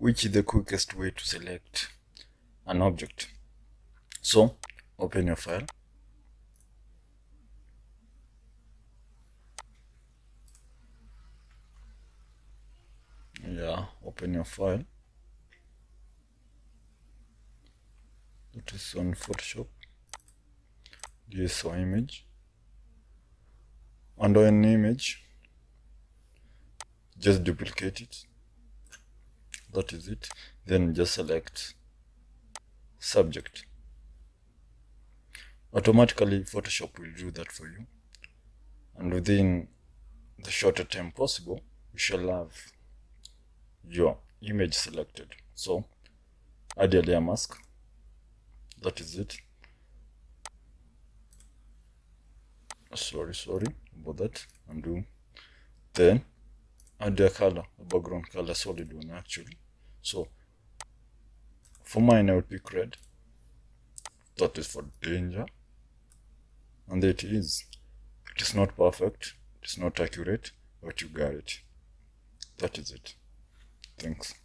which is the quickest way to select an object. So open your file. Open your file. It is on Photoshop. This is our image. And on an image, just duplicate it. That is it. Then just select subject. Automatically Photoshop will do that for you, and within the shorter time possible you shall have your image selected. So add a layer mask. That is it. Sorry about that. Undo. Then add a color, a background color, solid one actually. So for mine I would pick red. That is for danger. And there it is. It is not perfect, it is not accurate, but you got it. That is it. Thanks.